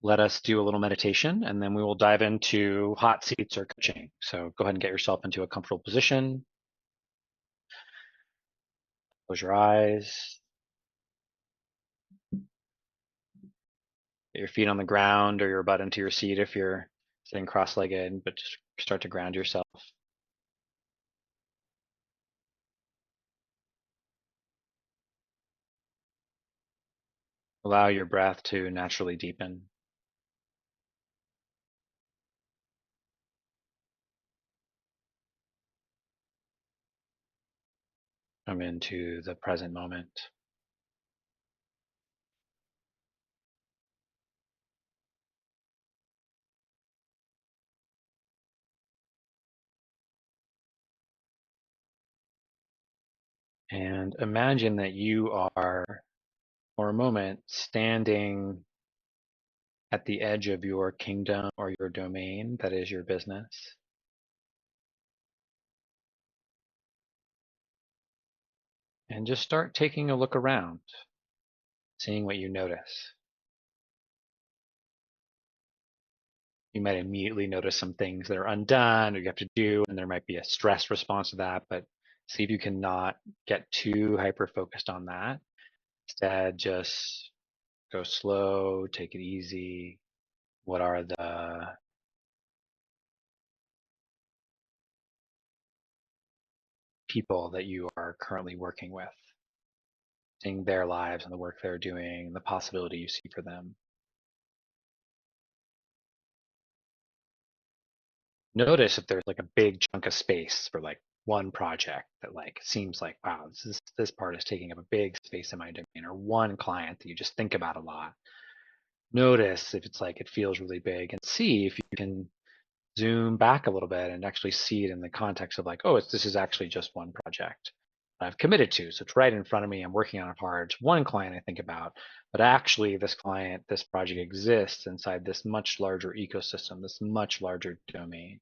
let us do a little meditation, and then we will dive into hot seats or coaching. So go ahead and get yourself into a comfortable position. Close your eyes. Get your feet on the ground or your butt into your seat if you're sitting cross-legged, but just start to ground yourself. Allow your breath to naturally deepen. Come into the present moment. And imagine that you are, for a moment, standing at the edge of your kingdom or your domain that is your business. And just start taking a look around, seeing what you notice. You might immediately notice some things that are undone or you have to do, and there might be a stress response to that, but see if you can not get too hyper focused on that. Instead, just go slow, take it easy. What are the people that you are currently working with? Seeing their lives and the work they're doing, the possibility you see for them. Notice if there's like a big chunk of space for like one project that like seems like, wow, this part is taking up a big space in my domain, or one client that you just think about a lot. Notice if it's like it feels really big, and see if you can zoom back a little bit and actually see it in the context of like, oh, this is actually just one project I've committed to. So it's right in front of me. I'm working on it hard. It's one client I think about, but actually this client, this project exists inside this much larger ecosystem, this much larger domain.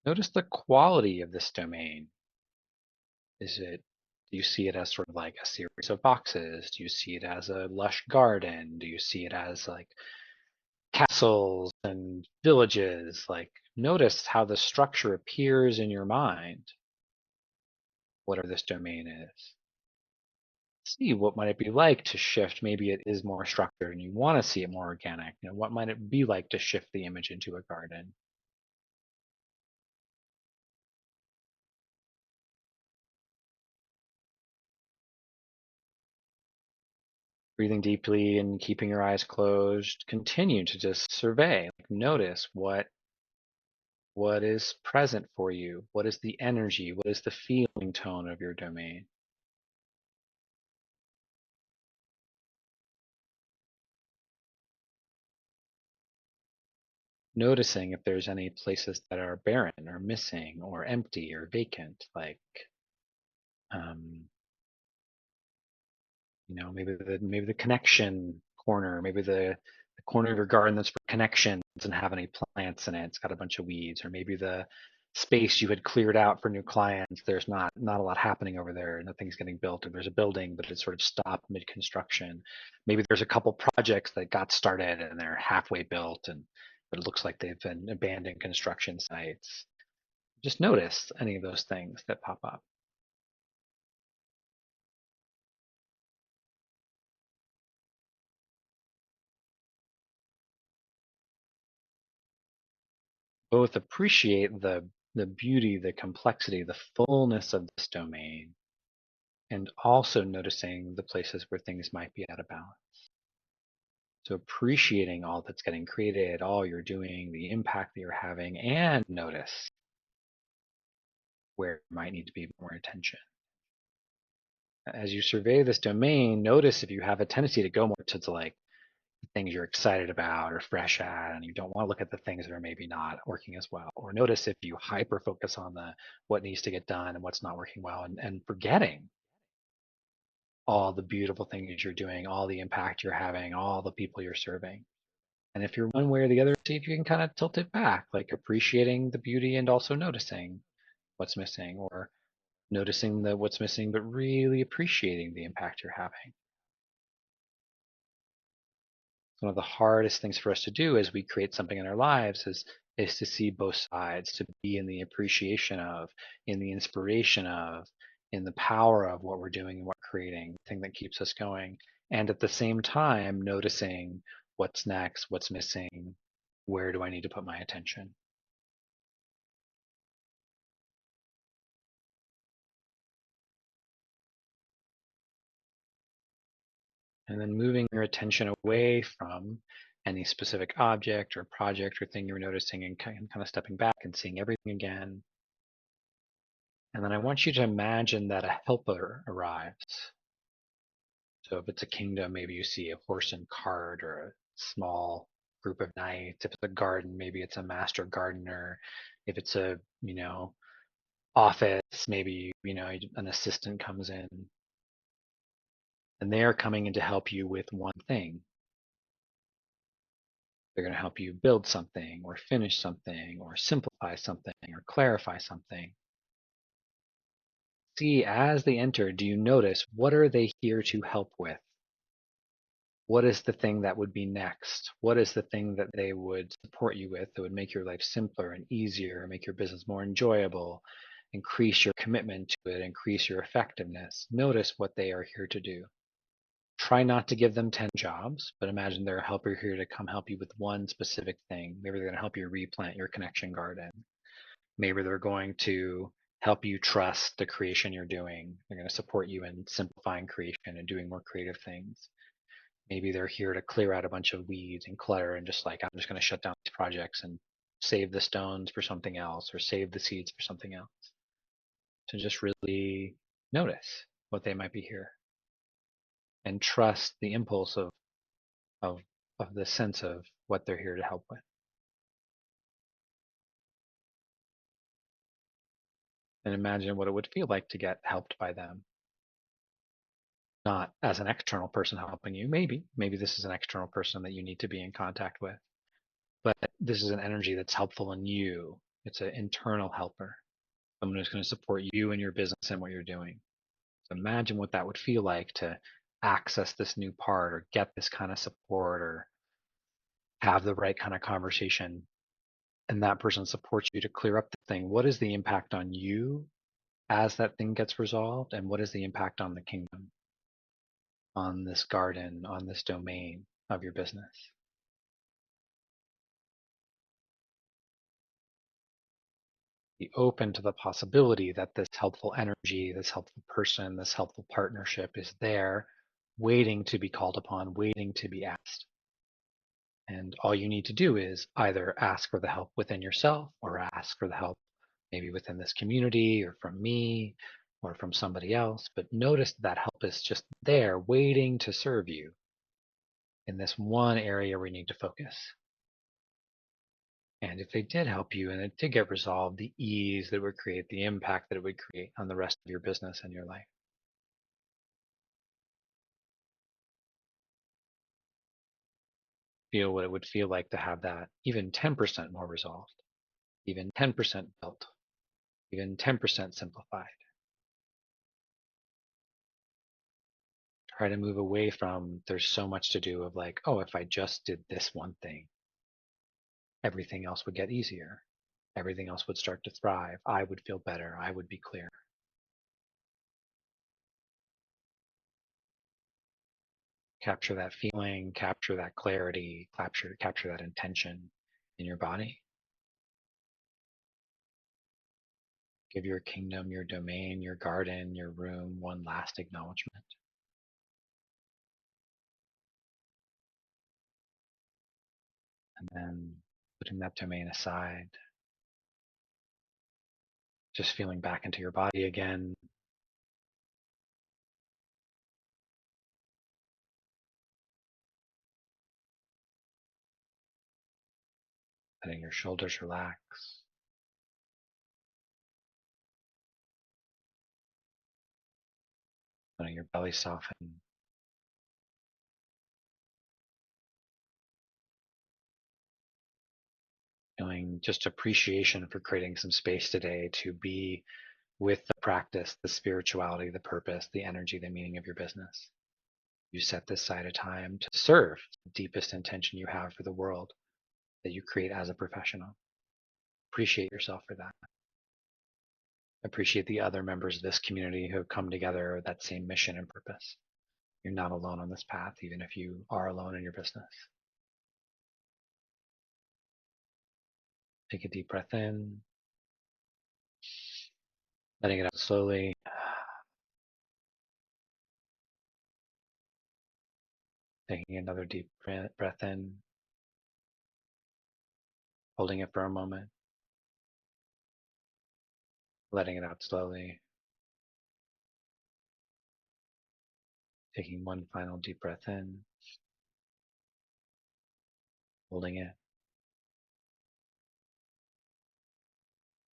Notice the quality of this domain. Do you see it as sort of like a series of boxes? Do you see it as a lush garden? Do you see it as like castles and villages? Like, notice how the structure appears in your mind, whatever this domain is. See what might it be like to shift. Maybe it is more structured and you want to see it more organic. What might it be like to shift the image into a garden? Breathing deeply and keeping your eyes closed, continue to just survey. Like, notice what is present for you. What is the energy? What is the feeling tone of your domain? Noticing if there's any places that are barren or missing or empty or vacant, like um, maybe the connection corner, maybe the corner of your garden that's for connection doesn't have any plants in it. It's got a bunch of weeds, or maybe the space you had cleared out for new clients, there's not a lot happening over there. Nothing's getting built, or there's a building, but it's sort of stopped mid-construction. Maybe there's a couple projects that got started and they're halfway built, and but it looks like they've been abandoned construction sites. Just notice any of those things that pop up. Both appreciate the beauty, the complexity, the fullness of this domain, and also noticing the places where things might be out of balance. So appreciating all that's getting created, all you're doing, the impact that you're having, and notice where it might need to be more attention. As you survey this domain, notice if you have a tendency to go more to like things you're excited about or fresh at, and you don't want to look at the things that are maybe not working as well. Or notice if you hyper focus on the what needs to get done and what's not working well, and forgetting all the beautiful things you're doing, all the impact you're having, all the people you're serving. And if you're one way or the other, see if you can kind of tilt it back, like appreciating the beauty and also noticing what's missing, or noticing what's missing, but really appreciating the impact you're having. One of the hardest things for us to do as we create something in our lives is to see both sides, to be in the appreciation of, in the inspiration of, in the power of what we're doing and what we're creating, the thing that keeps us going. And at the same time, noticing what's next, what's missing, where do I need to put my attention? And then moving your attention away from any specific object or project or thing you're noticing and kind of stepping back and seeing everything again. And then I want you to imagine that a helper arrives. So if it's a kingdom, maybe you see a horse and cart or a small group of knights. If it's a garden, maybe it's a master gardener. If it's a, office, maybe, an assistant comes in and they are coming in to help you with one thing. They're going to help you build something or finish something or simplify something or clarify something. See, as they enter, do you notice what are they here to help with? What is the thing that would be next? What is the thing that they would support you with that would make your life simpler and easier, make your business more enjoyable, increase your commitment to it, increase your effectiveness? Notice what they are here to do. Try not to give them 10 jobs, but imagine they're a helper here to come help you with one specific thing. Maybe they're going to help you replant your connection garden. Maybe they're going to help you trust the creation you're doing. They're going to support you in simplifying creation and doing more creative things. Maybe they're here to clear out a bunch of weeds and clutter and just like, I'm just going to shut down these projects and save the stones for something else or save the seeds for something else. To just really notice what they might be here and trust the impulse of, of the sense of what they're here to help with. And imagine what it would feel like to get helped by them. Not as an external person helping you. Maybe this is an external person that you need to be in contact with, but this is an energy that's helpful in you. It's an internal helper, someone who's going to support you and your business and what you're doing. So imagine what that would feel like to access this new part or get this kind of support or have the right kind of conversation. And that person supports you to clear up the thing. What is the impact on you as that thing gets resolved? And what is the impact on the kingdom, on this garden, on this domain of your business? Be open to the possibility that this helpful energy, this helpful person, this helpful partnership is there, waiting to be called upon, waiting to be asked. And all you need to do is either ask for the help within yourself or ask for the help maybe within this community or from me or from somebody else. But notice that help is just there waiting to serve you in this one area where you need to focus. And if they did help you and it did get resolved, the ease that it would create, the impact that it would create on the rest of your business and your life. Feel what it would feel like to have that even 10% more resolved, even 10% built, even 10% simplified. Try to move away from there's so much to do of like, oh, if I just did this one thing, everything else would get easier. Everything else would start to thrive. I would feel better. I would be clear. Capture that feeling, capture that clarity, capture that intention in your body. Give your kingdom, your domain, your garden, your room one last acknowledgement. And then putting that domain aside, just feeling back into your body again. Letting your shoulders relax. Letting your belly soften. Feeling just appreciation for creating some space today to be with the practice, the spirituality, the purpose, the energy, the meaning of your business. You set this aside a time to serve the deepest intention you have for the world that you create as a professional. Appreciate yourself for that. Appreciate the other members of this community who have come together with that same mission and purpose. You're not alone on this path, even if you are alone in your business. Take a deep breath in, letting it out slowly. Taking another deep breath in, holding it for a moment, letting it out slowly. Taking one final deep breath in, holding it,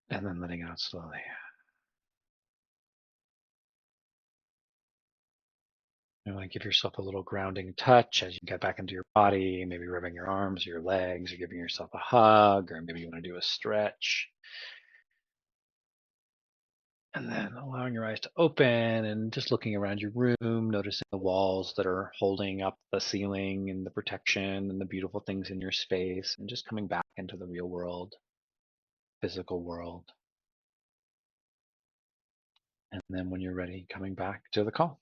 and then letting it out slowly. You want to give yourself a little grounding touch as you get back into your body, maybe rubbing your arms or your legs, or giving yourself a hug, or maybe you want to do a stretch. And then allowing your eyes to open and just looking around your room, noticing the walls that are holding up the ceiling and the protection and the beautiful things in your space, and just coming back into the real world, physical world. And then when you're ready, coming back to the call.